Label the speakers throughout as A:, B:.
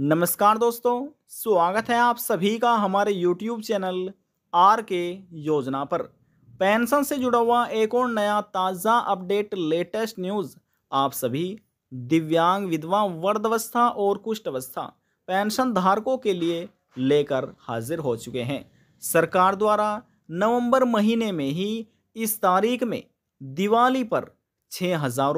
A: नमस्कार दोस्तों, स्वागत है आप सभी का हमारे YouTube चैनल आर के योजना पर। पेंशन से जुड़ा हुआ एक और नया ताज़ा अपडेट, लेटेस्ट न्यूज़ आप सभी दिव्यांग, विधवा, वृद्धावस्था और कुष्ठावस्था पेंशन धारकों के लिए लेकर हाजिर हो चुके हैं। सरकार द्वारा नवंबर महीने में ही इस तारीख में दिवाली पर 6,000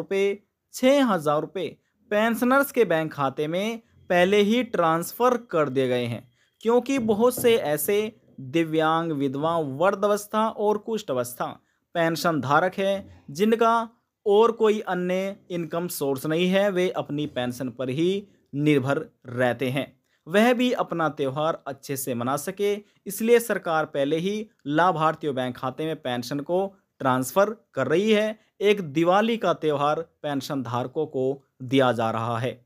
A: रुपये पेंशनर्स के बैंक खाते में पहले ही ट्रांसफ़र कर दिए गए हैं, क्योंकि बहुत से ऐसे दिव्यांग, विधवा, वृद्धावस्था और कुष्ठावस्था पेंशन धारक हैं जिनका और कोई अन्य इनकम सोर्स नहीं है। वे अपनी पेंशन पर ही निर्भर रहते हैं, वह भी अपना त्यौहार अच्छे से मना सके, इसलिए सरकार पहले ही लाभार्थियों बैंक खाते में पेंशन को ट्रांसफ़र कर रही है। एक दिवाली का त्यौहार पेंशन धारकों को दिया जा रहा है।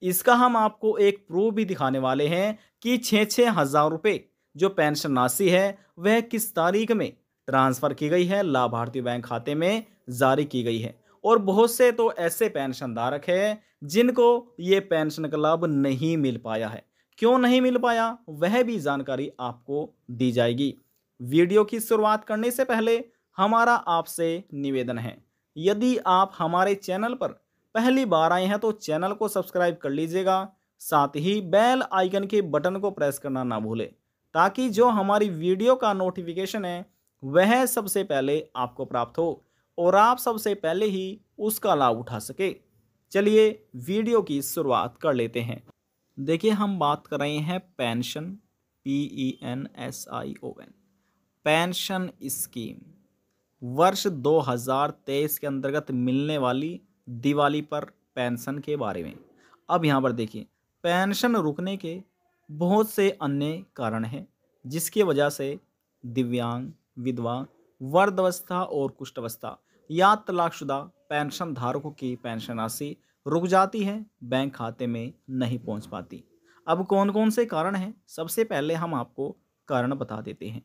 A: इसका हम आपको एक प्रूफ भी दिखाने वाले हैं कि 6,000 रुपये जो पेंशन राशि है वह किस तारीख में ट्रांसफ़र की गई है, लाभार्थी बैंक खाते में जारी की गई है। और बहुत से तो ऐसे पेंशन धारक हैं जिनको ये पेंशन का लाभ नहीं मिल पाया है। क्यों नहीं मिल पाया, वह भी जानकारी आपको दी जाएगी। वीडियो की शुरुआत करने से पहले हमारा आपसे निवेदन है, यदि आप हमारे चैनल पर पहली बार आए हैं तो चैनल को सब्सक्राइब कर लीजिएगा, साथ ही बेल आइकन के बटन को प्रेस करना ना भूलें, ताकि जो हमारी वीडियो का नोटिफिकेशन है वह सबसे पहले आपको प्राप्त हो और आप सबसे पहले ही उसका लाभ उठा सके। चलिए वीडियो की शुरुआत कर लेते हैं। देखिए, हम बात कर रहे हैं पेंशन, PENSION पेंशन स्कीम वर्ष 2023 के अंतर्गत मिलने वाली दिवाली पर पेंशन के बारे में। अब यहाँ पर देखिए, पेंशन रुकने के बहुत से अन्य कारण हैं जिसकी वजह से दिव्यांग, विधवा, वृद्धावस्था और कुष्ठावस्था या तलाकशुदा पेंशन धारकों की पेंशन राशि रुक जाती है, बैंक खाते में नहीं पहुँच पाती। अब कौन कौन से कारण हैं, सबसे पहले हम आपको कारण बता देते हैं।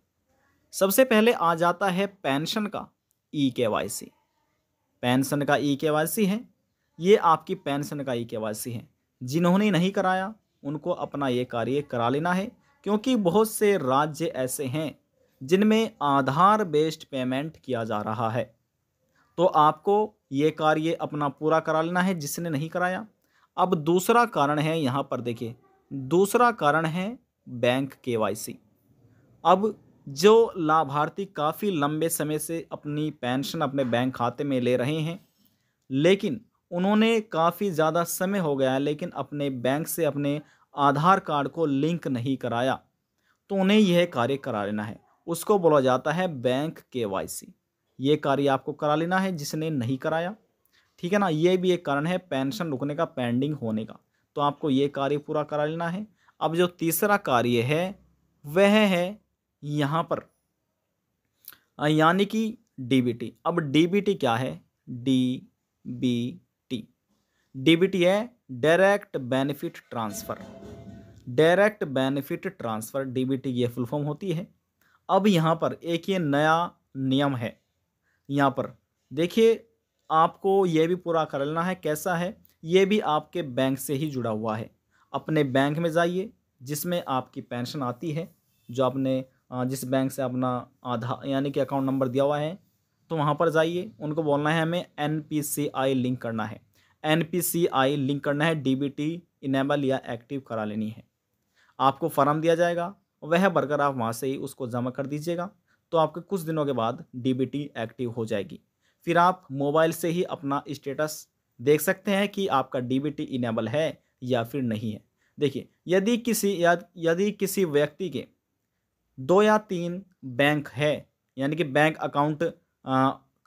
A: सबसे पहले आ जाता है पेंशन का EKYC। पेंशन का EKYC है, ये आपकी पेंशन का EKYC है। जिन्होंने नहीं कराया उनको अपना ये कार्य करा लेना है, क्योंकि बहुत से राज्य ऐसे हैं जिनमें आधार बेस्ड पेमेंट किया जा रहा है, तो आपको ये कार्य अपना पूरा करा लेना है जिसने नहीं कराया। अब दूसरा कारण है, यहाँ पर देखिए, दूसरा कारण है बैंक KYC। अब जो लाभार्थी काफ़ी लंबे समय से अपनी पेंशन अपने बैंक खाते में ले रहे हैं, लेकिन उन्होंने काफ़ी ज़्यादा समय हो गया है लेकिन अपने बैंक से अपने आधार कार्ड को लिंक नहीं कराया, तो उन्हें यह कार्य करा लेना है। उसको बोला जाता है बैंक KYC। ये कार्य आपको करा लेना है जिसने नहीं कराया, ठीक है ना। ये भी एक कारण है पेंशन रुकने का, पेंडिंग होने का, तो आपको ये कार्य पूरा करा लेना है। अब जो तीसरा कार्य है वह है यहाँ पर यानी कि DBT। अब DBT क्या है? DBT है direct benefit transfer. Direct benefit transfer DBT की ये फुल फॉर्म होती है। अब यहाँ पर एक ये नया नियम है, यहाँ पर देखिए, आपको ये भी पूरा कर लेना है। कैसा है? ये भी आपके बैंक से ही जुड़ा हुआ है। अपने बैंक में जाइए जिसमें आपकी पेंशन आती है, जो आपने जिस बैंक से अपना आधार यानी कि अकाउंट नंबर दिया हुआ है, तो वहाँ पर जाइए, उनको बोलना है हमें NPCI लिंक करना है। NPCI लिंक करना है, DBT इनेबल या एक्टिव करा लेनी है। आपको फॉर्म दिया जाएगा, वह भरकर आप वहाँ से ही उसको जमा कर दीजिएगा, तो आपके कुछ दिनों के बाद DBT एक्टिव हो जाएगी। फिर आप मोबाइल से ही अपना स्टेटस देख सकते हैं कि आपका DBT इनेबल है या फिर नहीं है। देखिए, यदि किसी व्यक्ति के 2 या 3 बैंक है, यानी कि बैंक अकाउंट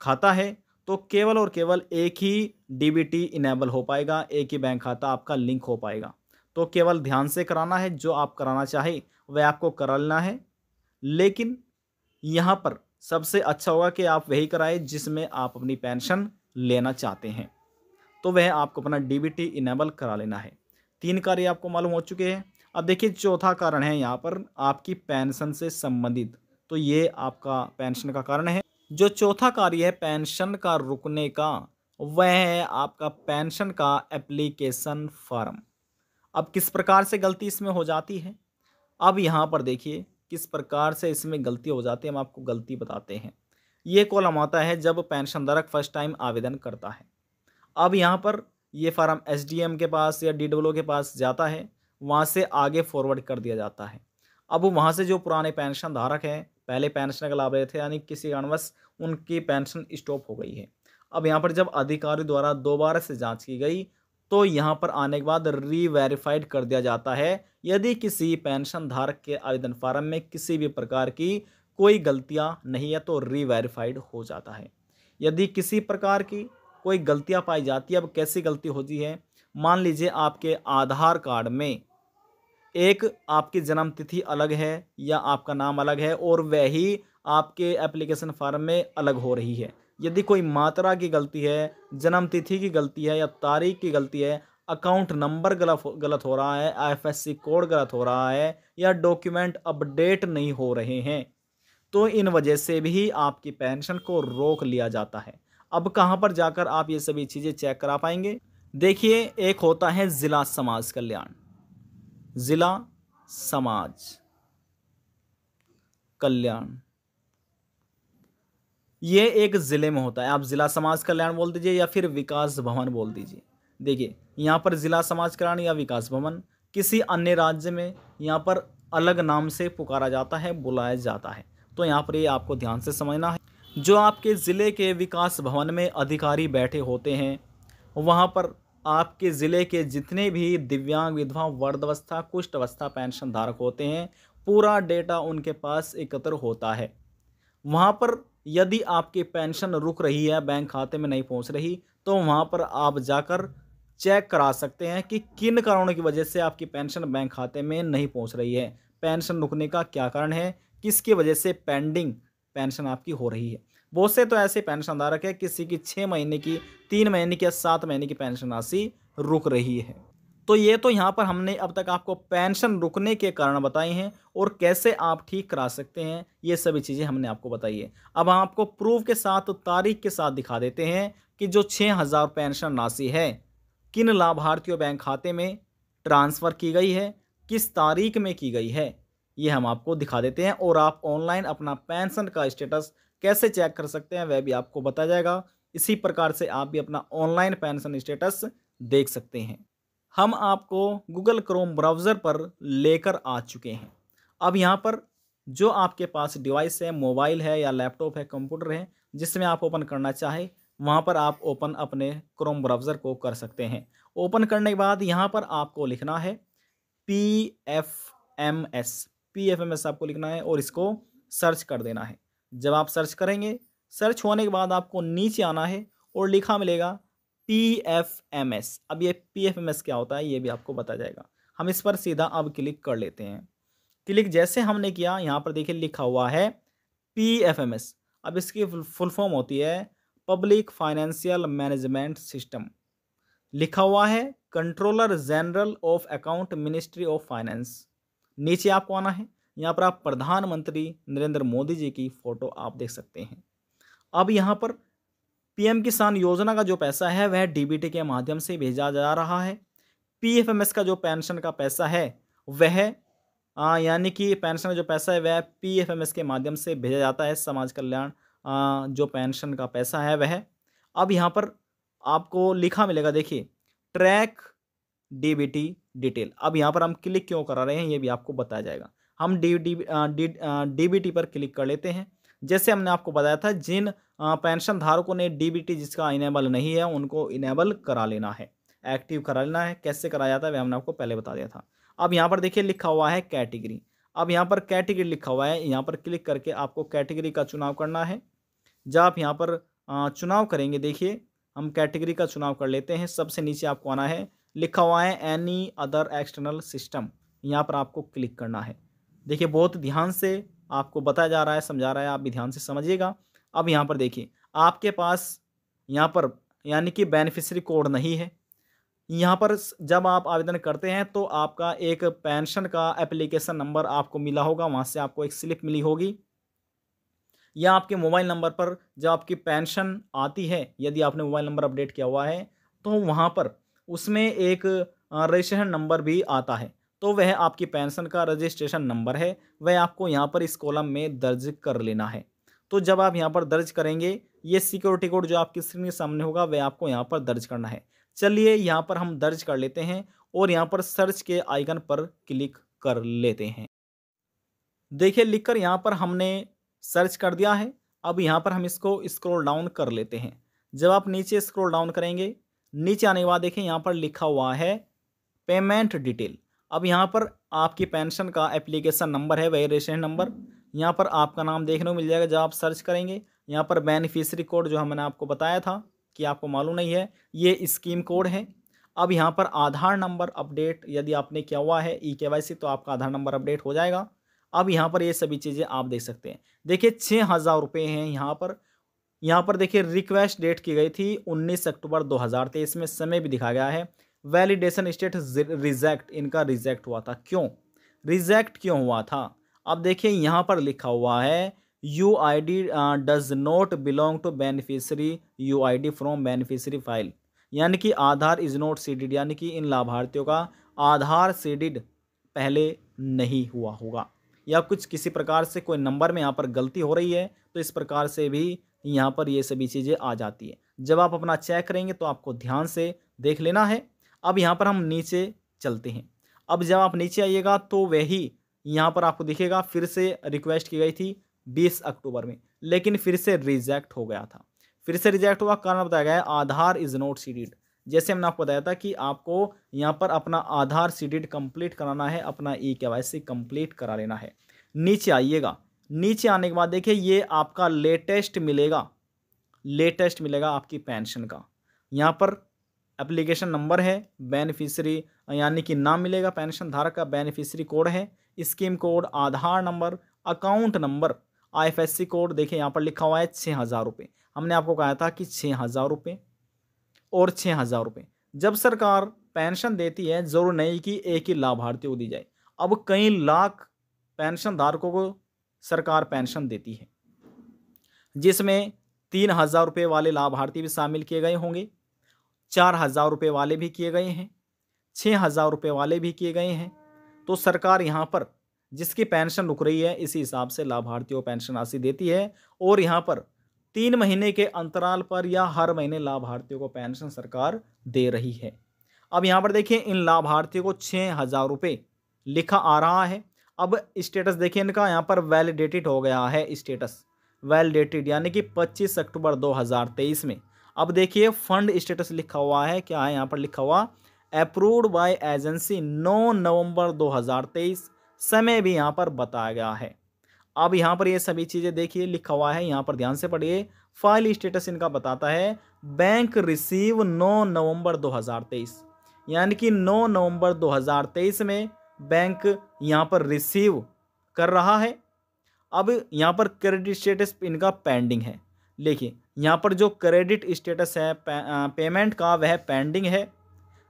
A: खाता है, तो केवल और केवल एक ही DBT इनेबल हो पाएगा, एक ही बैंक खाता आपका लिंक हो पाएगा। तो केवल ध्यान से कराना है, जो आप कराना चाहे वह आपको करा लेना है। लेकिन यहाँ पर सबसे अच्छा होगा कि आप वही कराए जिसमें आप अपनी पेंशन लेना चाहते हैं, तो वह आपको अपना DBT इनेबल करा लेना है। 3 कार्य आपको मालूम हो चुके हैं। अब देखिए, चौथा कारण है यहाँ पर आपकी पेंशन से संबंधित, तो ये आपका पेंशन का कारण है। जो चौथा कार्य है पेंशन का रुकने का, वह है आपका पेंशन का एप्लीकेशन फॉर्म। अब किस प्रकार से गलती इसमें हो जाती है, अब यहाँ पर देखिए किस प्रकार से इसमें गलती हो जाती है, हम आपको गलती बताते हैं। ये कॉलम आता है जब पेंशन धारक फर्स्ट टाइम आवेदन करता है। अब यहाँ पर ये फार्म एसडीएम के पास या डीडब्ल्यू के पास जाता है, वहाँ से आगे फॉरवर्ड कर दिया जाता है। अब वहाँ से जो पुराने पेंशन धारक हैं, पहले पेंशन का लाभ रहे थे, यानी किसी कारणवश उनकी पेंशन स्टॉप हो गई है। अब यहाँ पर जब अधिकारी द्वारा दोबारा से जांच की गई तो यहाँ पर आने के बाद रीवेरिफाइड कर दिया जाता है। यदि किसी पेंशन धारक के आवेदन फार्म में किसी भी प्रकार की कोई गलतियाँ नहीं है तो रीवेरिफाइड हो जाता है। यदि किसी प्रकार की कोई गलतियाँ पाई जाती है, अब कैसी गलती होती है, मान लीजिए आपके आधार कार्ड में एक आपकी जन्म तिथि अलग है या आपका नाम अलग है और वही आपके एप्लीकेशन फॉर्म में अलग हो रही है। यदि कोई मात्रा की गलती है, जन्म तिथि की गलती है या तारीख की गलती है, अकाउंट नंबर गलत हो रहा है, आईएफएससी कोड गलत हो रहा है या डॉक्यूमेंट अपडेट नहीं हो रहे हैं, तो इन वजह से भी आपकी पेंशन को रोक लिया जाता है। अब कहाँ पर जाकर आप ये सभी चीज़ें चेक करा पाएंगे? देखिए, एक होता है जिला समाज कल्याण, जिला समाज कल्याण, ये एक ज़िले में होता है। आप जिला समाज कल्याण बोल दीजिए या फिर विकास भवन बोल दीजिए। देखिए, यहाँ पर जिला समाज कल्याण या विकास भवन किसी अन्य राज्य में यहाँ पर अलग नाम से पुकारा जाता है, बुलाया जाता है। तो यहाँ पर ये आपको ध्यान से समझना है। जो आपके ज़िले के विकास भवन में अधिकारी बैठे होते हैं, वहाँ पर आपके ज़िले के जितने भी दिव्यांग, विधवा, वृद्धावस्था, कुष्ठ अवस्था पेंशन धारक होते हैं, पूरा डेटा उनके पास एकत्र होता है। वहाँ पर यदि आपकी पेंशन रुक रही है, बैंक खाते में नहीं पहुँच रही, तो वहाँ पर आप जाकर चेक करा सकते हैं कि किन कारणों की वजह से आपकी पेंशन बैंक खाते में नहीं पहुँच रही है। पेंशन रुकने का क्या कारण है, किसकी वजह से पेंडिंग पेंशन आपकी हो रही है। बहुत से तो ऐसे पेंशन धारक है, किसी की 6 महीने की, 3 महीने की या 7 महीने की पेंशन राशि रुक रही है। तो ये तो यहाँ पर हमने अब तक आपको पेंशन रुकने के कारण बताए हैं और कैसे आप ठीक करा सकते हैं, ये सभी चीज़ें हमने आपको बताई है। अब हम आपको प्रूफ के साथ, तारीख के साथ दिखा देते हैं कि जो 6000 पेंशन राशि है, किन लाभार्थियों बैंक खाते में ट्रांसफ़र की गई है, किस तारीख में की गई है, ये हम आपको दिखा देते हैं। और आप ऑनलाइन अपना पेंशन का स्टेटस कैसे चेक कर सकते हैं, वह भी आपको बताया जाएगा। इसी प्रकार से आप भी अपना ऑनलाइन पेंशन स्टेटस देख सकते हैं। हम आपको गूगल क्रोम ब्राउज़र पर लेकर आ चुके हैं। अब यहाँ पर जो आपके पास डिवाइस है, मोबाइल है या लैपटॉप है, कंप्यूटर है, जिसमें आप ओपन करना चाहें, वहाँ पर आप ओपन अपने क्रोम ब्राउज़र को कर सकते हैं। ओपन करने के बाद यहाँ पर आपको लिखना है PFMS आपको लिखना है और इसको सर्च कर देना है। जब आप सर्च करेंगे, सर्च होने के बाद आपको नीचे आना है और लिखा मिलेगा PFMS। अब ये PFMS क्या होता है, ये भी आपको बताया जाएगा। हम इस पर सीधा अब क्लिक कर लेते हैं। क्लिक जैसे हमने किया, यहाँ पर देखिए लिखा हुआ है PFMS। अब इसकी फुल फॉर्म होती है पब्लिक फाइनेंशियल मैनेजमेंट सिस्टम। लिखा हुआ है controller general of account, ministry of finance. नीचे आपको आना है, यहाँ पर आप प्रधानमंत्री नरेंद्र मोदी जी की फ़ोटो आप देख सकते हैं। अब यहाँ पर पीएम किसान योजना का जो पैसा है वह डीबीटी के माध्यम से भेजा जा रहा है। पीएफएमएस का जो पेंशन का पैसा है वह यानी कि पेंशन का जो पैसा है वह पीएफएमएस के माध्यम से भेजा जाता है। समाज कल्याण जो पेंशन का पैसा है वह, अब यहाँ पर आपको लिखा मिलेगा, देखिए ट्रैक डीबीटी डिटेल। अब यहाँ पर हम क्लिक क्यों करा रहे हैं ये भी आपको बताया जाएगा। हम डीबीटी पर क्लिक कर लेते हैं। जैसे हमने आपको बताया था, जिन पेंशन धारकों ने डीबीटी जिसका इनेबल नहीं है उनको इनेबल करा लेना है, एक्टिव करा लेना है। कैसे कराया जाता है वह हमने आपको पहले बता दिया था। अब यहाँ पर देखिए लिखा हुआ है कैटेगरी। अब यहाँ पर कैटेगरी लिखा हुआ है, यहाँ पर क्लिक करके आपको कैटेगरी का चुनाव करना है। जब आप यहाँ पर चुनाव करेंगे, देखिए हम कैटेगरी का चुनाव कर लेते हैं। सबसे नीचे आपको आना है, लिखा हुआ है एनी अदर एक्सटर्नल सिस्टम, यहाँ पर आपको क्लिक करना है। देखिए बहुत ध्यान से आपको बताया जा रहा है, समझा रहा है, आप भी ध्यान से समझिएगा। अब यहाँ पर देखिए आपके पास यहाँ पर यानी कि बेनिफिशियरी कोड नहीं है। यहाँ पर जब आप आवेदन करते हैं तो आपका एक पेंशन का एप्लीकेशन नंबर आपको मिला होगा, वहाँ से आपको एक स्लिप मिली होगी, या आपके मोबाइल नंबर पर जब आपकी पेंशन आती है, यदि आपने मोबाइल नंबर अपडेट किया हुआ है तो वहाँ पर उसमें एक रजिस्ट्रेशन नंबर भी आता है, तो वह आपकी पेंशन का रजिस्ट्रेशन नंबर है, वह आपको यहाँ पर इस कॉलम में दर्ज कर लेना है। तो जब आप यहाँ पर दर्ज करेंगे, ये सिक्योरिटी कोड जो आपकी स्क्रीन के सामने होगा वह आपको यहाँ पर दर्ज करना है। चलिए यहाँ पर हम दर्ज कर लेते हैं और यहाँ पर सर्च के आइकन पर क्लिक कर लेते हैं। देखिए लिखकर यहाँ पर हमने सर्च कर दिया है। अब यहाँ पर हम इसको स्क्रॉल डाउन कर लेते हैं। जब आप नीचे स्क्रॉल डाउन करेंगे, नीचे आने के बाद देखिए यहाँ पर लिखा हुआ है पेमेंट डिटेल। अब यहाँ पर आपकी पेंशन का एप्लीकेशन नंबर है, वही रजिस्ट्रेशन नंबर। यहाँ पर आपका नाम देखने को मिल जाएगा जब आप सर्च करेंगे। यहाँ पर बेनिफिशियरी कोड जो मैंने आपको बताया था कि आपको मालूम नहीं है, ये स्कीम कोड है। अब यहाँ पर आधार नंबर अपडेट यदि आपने किया हुआ है ई-केवाईसी, तो आपका आधार नंबर अपडेट हो जाएगा। अब यहाँ पर ये सभी चीज़ें आप देख सकते हैं। देखिए 6,000 रुपये हैं यहाँ पर देखिए रिक्वेस्ट डेट की गई थी 19 अक्टूबर 2023 में, समय भी दिखा गया है। वैलिडेशन स्टेट रिजेक्ट, इनका रिजेक्ट हुआ था। क्यों रिजेक्ट क्यों हुआ था? अब देखिए यहाँ पर लिखा हुआ है UID does not belong to beneficiary UID from beneficiary file, यानी कि आधार इज नॉट सीडेड, यानी कि इन लाभार्थियों का आधार सीडेड पहले नहीं हुआ होगा, या कुछ किसी प्रकार से कोई नंबर में यहाँ पर गलती हो रही है, तो इस प्रकार से भी यहाँ पर ये सभी चीज़ें आ जाती है। जब आप अपना चेक करेंगे तो आपको ध्यान से देख लेना है। अब यहाँ पर हम नीचे चलते हैं। अब जब आप नीचे आइएगा तो वही यहाँ पर आपको दिखेगा फिर से रिक्वेस्ट की गई थी 20 अक्टूबर में, लेकिन फिर से रिजेक्ट हो गया था। फिर से रिजेक्ट हुआ, कारण बताया गया है आधार इज नॉट सीडेड। जैसे हमने आपको बताया था कि आपको यहाँ पर अपना आधार सीडेड कंप्लीट कराना है, अपना ई-केवाईसी कंप्लीट करा लेना है। नीचे आइएगा, नीचे आने के बाद देखिए ये आपका लेटेस्ट मिलेगा आपकी पेंशन का। यहाँ पर एप्लीकेशन नंबर है, बेनिफिशियरी यानी कि नाम मिलेगा पेंशन धारक का, बेनिफिशियरी कोड है, scheme code, Aadhaar number, account number, IFSC code. देखिए यहाँ पर लिखा हुआ है 6,000 रुपये। हमने आपको कहा था कि 6,000 रुपये और 6,000 रुपये जब सरकार पेंशन देती है, जरूर नहीं कि एक ही लाभार्थी को दी जाए। अब कई लाख पेंशन धारकों को सरकार पेंशन देती है, जिसमें 3,000 रुपये वाले लाभार्थी भी शामिल किए गए होंगे, 4,000 रुपये वाले भी किए गए हैं, 6,000 रुपये वाले भी किए गए हैं। तो सरकार यहाँ पर जिसकी पेंशन रुक रही है, इसी हिसाब से लाभार्थियों को पेंशन राशि देती है। और यहाँ पर 3 महीने के अंतराल पर या हर महीने लाभार्थियों को पेंशन सरकार दे रही है। अब यहाँ पर देखिए इन लाभार्थियों को 6,000 रुपये लिखा आ रहा है। अब स्टेटस देखिए इनका यहाँ पर वैलिडेटेड हो गया है, स्टेटस वैलिडेटेड यानी कि 25 अक्टूबर 2023 में। अब देखिए फंड स्टेटस लिखा हुआ है, क्या है यहाँ पर लिखा हुआ, अप्रूव्ड बाय एजेंसी 9 नवंबर 2023, समय भी यहाँ पर बताया गया है। अब यहाँ पर ये सभी चीज़ें देखिए लिखा हुआ है, यहाँ पर ध्यान से पढ़िए। फाइल स्टेटस इनका बताता है बैंक रिसीव 9 नवंबर 2023, यानी कि 9 नवंबर 2023 में बैंक यहाँ पर रिसीव कर रहा है। अब यहाँ पर क्रेडिट स्टेटस इनका पेंडिंग है। देखिए यहाँ पर जो क्रेडिट स्टेटस है पेमेंट का, वह पेंडिंग है।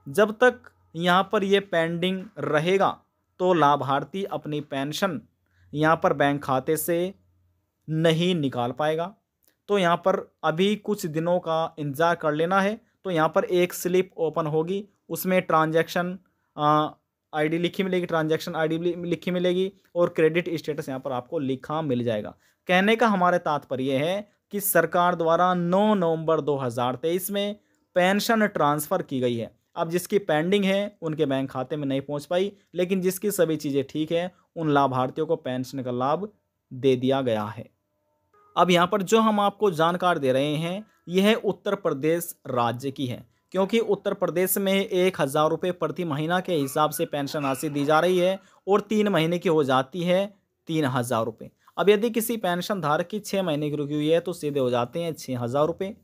A: जब तक यहाँ पर ये पेंडिंग रहेगा तो लाभार्थी अपनी पेंशन यहाँ पर बैंक खाते से नहीं निकाल पाएगा। तो यहाँ पर अभी कुछ दिनों का इंतज़ार कर लेना है। तो यहाँ पर एक स्लिप ओपन होगी, उसमें ट्रांजैक्शन आईडी लिखी मिलेगी, ट्रांजैक्शन आईडी लिखी मिलेगी और क्रेडिट स्टेटस यहाँ पर आपको लिखा मिल जाएगा। कहने का हमारे तात्पर्य है कि सरकार द्वारा 9 नवंबर 2023 में पेंशन ट्रांसफ़र की गई है। अब जिसकी पेंडिंग है उनके बैंक खाते में नहीं पहुंच पाई, लेकिन जिसकी सभी चीज़ें ठीक है उन लाभार्थियों को पेंशन का लाभ दे दिया गया है। अब यहाँ पर जो हम आपको जानकारी दे रहे हैं यह उत्तर प्रदेश राज्य की है, क्योंकि उत्तर प्रदेश में 1,000 रुपये प्रति महीना के हिसाब से पेंशन राशि दी जा रही है और 3 महीने की हो जाती है 3,000 रुपये। अब यदि किसी पेंशन धारक की 6 महीने की रुकी हुई है तो सीधे हो जाते हैं 6,000 रुपये।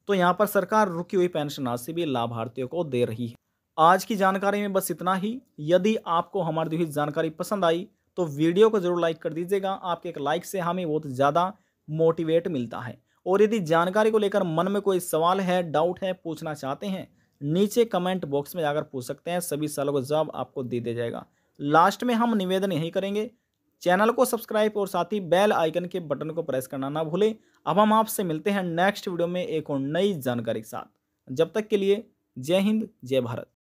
A: तो यहाँ पर सरकार रुकी हुई पेंशन राशि भी लाभार्थियों को दे रही है। आज की जानकारी में बस इतना ही। यदि आपको हमारी दी हुई जानकारी पसंद आई तो वीडियो को जरूर लाइक कर दीजिएगा। आपके एक लाइक से हमें बहुत ज़्यादा मोटिवेट मिलता है। और यदि जानकारी को लेकर मन में कोई सवाल है, डाउट है, पूछना चाहते हैं, नीचे कमेंट बॉक्स में जाकर पूछ सकते हैं। सभी सवालों का जवाब आपको दे दिया जाएगा। लास्ट में हम निवेदन यही करेंगे, चैनल को सब्सक्राइब और साथ ही बेल आइकन के बटन को प्रेस करना ना भूलें। अब हम आपसे मिलते हैं नेक्स्ट वीडियो में एक और नई जानकारी के साथ। जब तक के लिए जय हिंद, जय भारत।